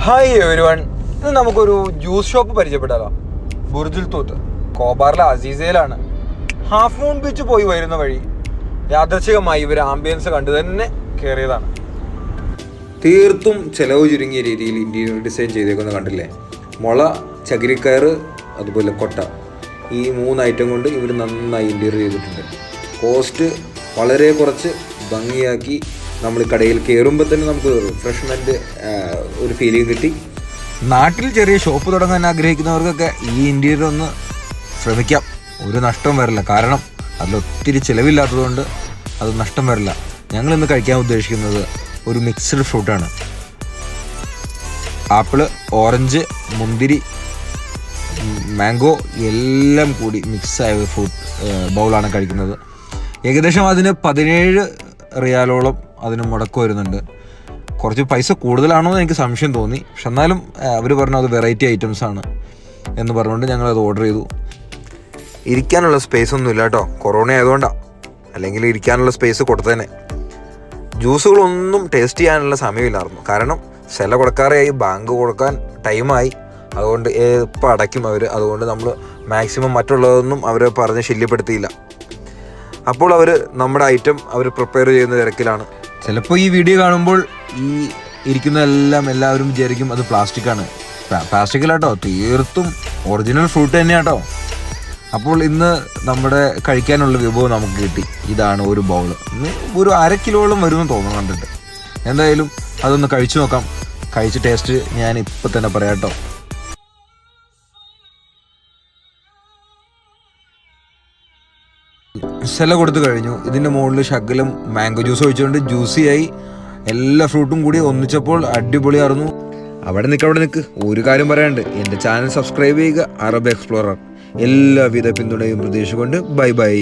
Hi everyone, ഇന്ന് നമുക്കൊരു juice shop പരിചയപ്പെട്ടാലോ. ബുർജുൽ തൂത്ത് കോബാറിലെ അസീസയിലാണ്. ഹാഫ് മൂൺ ബീച്ച് പോയി വരുന്ന വഴി യാദൃച്ഛികമായി ഇവർ ആംബിയൻസ് കണ്ടു തന്നെ കയറിയതാണ്. തീർത്തും ചെലവ് ചുരുങ്ങിയ രീതിയിൽ ഇന്റീരിയർ ഡിസൈൻ ചെയ്തേക്കുന്നത് കണ്ടില്ലേ. മുള, ചകിരിക്കയറ്, അതുപോലെ കൊട്ട, ഈ 3 ഐറ്റം കൊണ്ട് ഇവർ നന്നായി ഇൻറ്റീരിയർ ചെയ്തിട്ടുണ്ട്. കോസ്റ്റ് വളരെ കുറച്ച് ഭംഗിയാക്കി നമ്മൾ കടയിൽ കയറുമ്പോൾ തന്നെ നമുക്ക് റിഫ്രഷ്മെൻറ്റ് ഒരു ഫീലിംഗ് കിട്ടി. നാട്ടിൽ ചെറിയ ഷോപ്പ് തുടങ്ങാൻ ആഗ്രഹിക്കുന്നവർക്കൊക്കെ ഈ ഇൻറ്റീരിയർ ഒന്ന് ശ്രമിക്കാം. ഒരു നഷ്ടം വരില്ല, കാരണം അതിലൊത്തിരി ചിലവില്ലാത്തതുകൊണ്ട് അത് നഷ്ടം വരില്ല. ഞങ്ങളിന്ന് കഴിക്കാൻ ഉദ്ദേശിക്കുന്നത് ഒരു മിക്സ്ഡ് ഫ്രൂട്ടാണ്. ആപ്പിള്, ഓറഞ്ച്, മുന്തിരി, മാംഗോ എല്ലാം കൂടി മിക്സായ ഒരു ഫ്രൂട്ട് ബൗളാണ് കഴിക്കുന്നത്. ഏകദേശം അതിന് 17 റിയാലോളം അതിന് മുടക്ക് വരുന്നുണ്ട്. കുറച്ച് പൈസ കൂടുതലാണോ എന്ന് എനിക്ക് സംശയം തോന്നി. പക്ഷെ എന്നാലും അവർ പറഞ്ഞു അത് വെറൈറ്റി ഐറ്റംസ് ആണ് എന്ന് പറഞ്ഞുകൊണ്ട് ഞങ്ങളത് ഓർഡർ ചെയ്തു. ഇരിക്കാനുള്ള സ്പേസ് ഒന്നും ഇല്ല കേട്ടോ, കൊറോണ ആയതുകൊണ്ടാണ്. അല്ലെങ്കിൽ ഇരിക്കാനുള്ള സ്പേസ് കൊടുത്തേനെ. ജ്യൂസുകളൊന്നും ടേസ്റ്റ് ചെയ്യാനുള്ള സമയമില്ലായിരുന്നു, കാരണം സെല കൊടുക്കാറായി, ബാങ്ക് കൊടുക്കാൻ ടൈമായി. അതുകൊണ്ട് എപ്പോൾ അടയ്ക്കും അവർ. അതുകൊണ്ട് നമ്മൾ മാക്സിമം മറ്റുള്ളതൊന്നും അവർ പറഞ്ഞ് ശല്യപ്പെടുത്തിയില്ല. അപ്പോൾ അവർ നമ്മുടെ ഐറ്റം അവർ പ്രിപ്പയർ ചെയ്യുന്ന തിരക്കിലാണ്. ചിലപ്പോൾ ഈ വീഡിയോ കാണുമ്പോൾ ഈ ഇരിക്കുന്നതെല്ലാം എല്ലാവരും വിചാരിക്കും അത് പ്ലാസ്റ്റിക്കാണ്. പ്ലാസ്റ്റിക്കിലാട്ടോ, തീർത്തും ഒറിജിനൽ ഫ്രൂട്ട് തന്നെയാട്ടോ. അപ്പോൾ ഇന്ന് നമ്മുടെ കഴിക്കാനുള്ള വിഭവം നമുക്ക് കിട്ടി. ഇതാണ് ഒരു ബൗള്. ഒരു 1/2 കിലോളം വരുമെന്ന് തോന്നുന്നു കണ്ടിട്ട്. എന്തായാലും അതൊന്ന് കഴിച്ചു നോക്കാം. കഴിച്ച് ടേസ്റ്റ് ഞാൻ ഇപ്പം തന്നെ പറയാം കേട്ടോ. സെല കൊടുത്ത് കഴിഞ്ഞു. ഇതിൻ്റെ മുകളിൽ ശകലം മാംഗോ ജ്യൂസ് ഒഴിച്ചുകൊണ്ട് ജ്യൂസിയായി. എല്ലാ ഫ്രൂട്ടും കൂടി ഒന്നിച്ചപ്പോൾ അടിപൊളിയായിരുന്നു. അവിടെ നിൽക്ക്. ഒരു കാര്യം പറയാനുണ്ട്, എൻ്റെ ചാനൽ സബ്സ്ക്രൈബ് ചെയ്യുക, അറബ് എക്സ്പ്ലോറർ. എല്ലാവിധ പിന്തുണയും പ്രതീക്ഷിച്ചുകൊണ്ട് ബൈ.